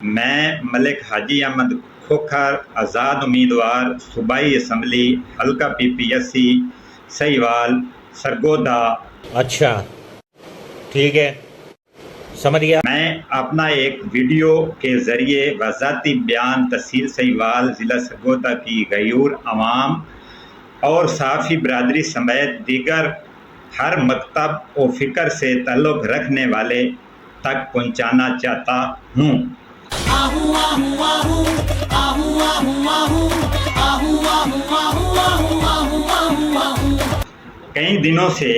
میں ملک حاجی احمد کھوکھر آزاد امیدوار صوبائی اسمبلی حلقہ PPSC سہیوال سرگودا۔ اچھا ٹھیک ہے، سمجھ گیا۔ میں اپنا ایک ویڈیو کے ذریعے وضاحتی بیان تحصیل سہیوال ضلع سرگودا کی غیور عوام اور صحافی برادری سمیت دیگر ہر مکتب و فکر سے تعلق رکھنے والے تک پہنچانا چاہتا ہوں۔ کئی دنوں سے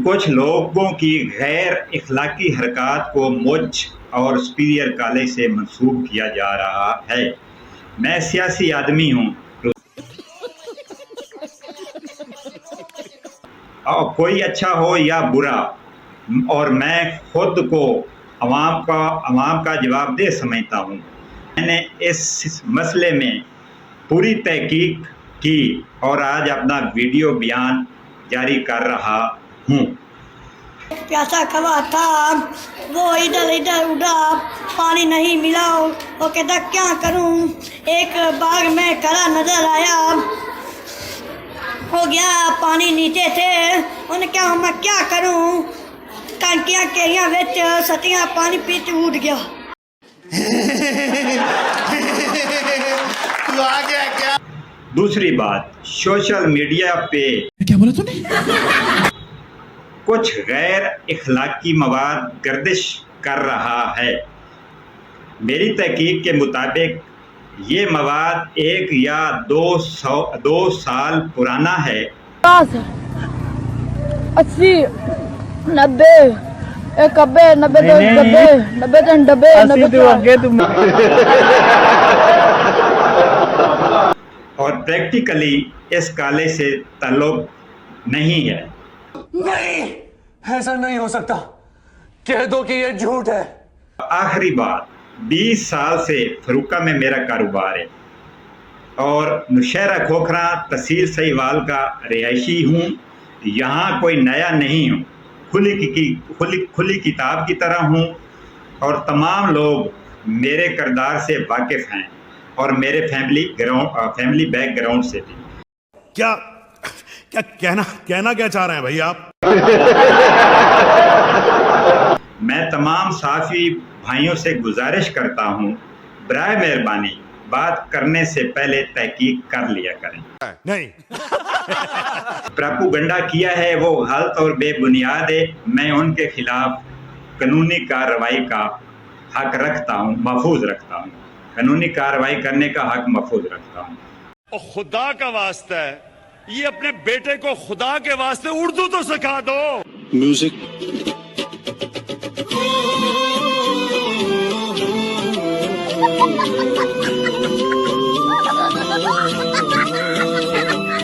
کچھ لوگوں کی غیر اخلاقی حرکات کو مجھ اور سپیریئر کالج سے منسوب کیا جا رہا ہے۔ میں سیاسی آدمی ہوں، اور کوئی اچھا ہو یا برا، اور میں خود کو عوام کا جواب دہ سمجھتا ہوں۔ میں نے اس مسئلے میں پوری تحقیق کی اور آج اپنا ویڈیو بیان جاری کر رہا ہوں۔ پیاسا کوا تھا، وہ ادھر اڑا، پانی نہیں ملا، وہ کہتا کیا کروں۔ ایک باغ میں کھڑا نظر آیا، ہو گیا پانی نیچے تھے، انہیں کیا میں کیا کروں، ٹانکیاں کیریاں وچ سٹیاں پانی پیچ اٹھ گیا۔ دوسری بات، سوشل میڈیا پہ کیا بولا تو نے؟ کچھ غیر اخلاقی مواد گردش کر رہا ہے۔ میری تحقیق کے مطابق یہ مواد 1 یا 2 سال پرانا ہے۔ 80 90 90 اور پریکٹیکلی اس کالج سے تعلق نہیں ہے۔ نہیں، ایسا نہیں ہو سکتا، کہہ دو کہ یہ جھوٹ ہے۔ آخری بات، 20 سال سے فروقہ میں میرا کاروبار ہے اور نوشہرہ کھوکھرا تحصیل سہیوال کا رہائشی ہوں۔ یہاں کوئی نیا نہیں ہوں، کھلی کتاب کی طرح ہوں، اور تمام لوگ میرے کردار سے واقف ہیں اور میرے فیملی بیک گراؤنڈ سے بھی۔ کیا کہنا کیا چاہ رہے ہیں بھائی آپ؟ میں تمام صحافی بھائیوں سے گزارش کرتا ہوں، برائے مہربانی بات کرنے سے پہلے تحقیق کر لیا کریں۔ نہیں، پراپوگنڈا کیا ہے وہ غلط اور بے بنیاد ہے۔ میں ان کے خلاف قانونی کارروائی کا حق رکھتا ہوں، محفوظ رکھتا ہوں، قانونی کارروائی کرنے کا حق محفوظ رکھتا ہوں۔ اور خدا کا واسطہ ہے، یہ اپنے بیٹے کو خدا کے واسطے اردو تو سکھا دو۔ میوزک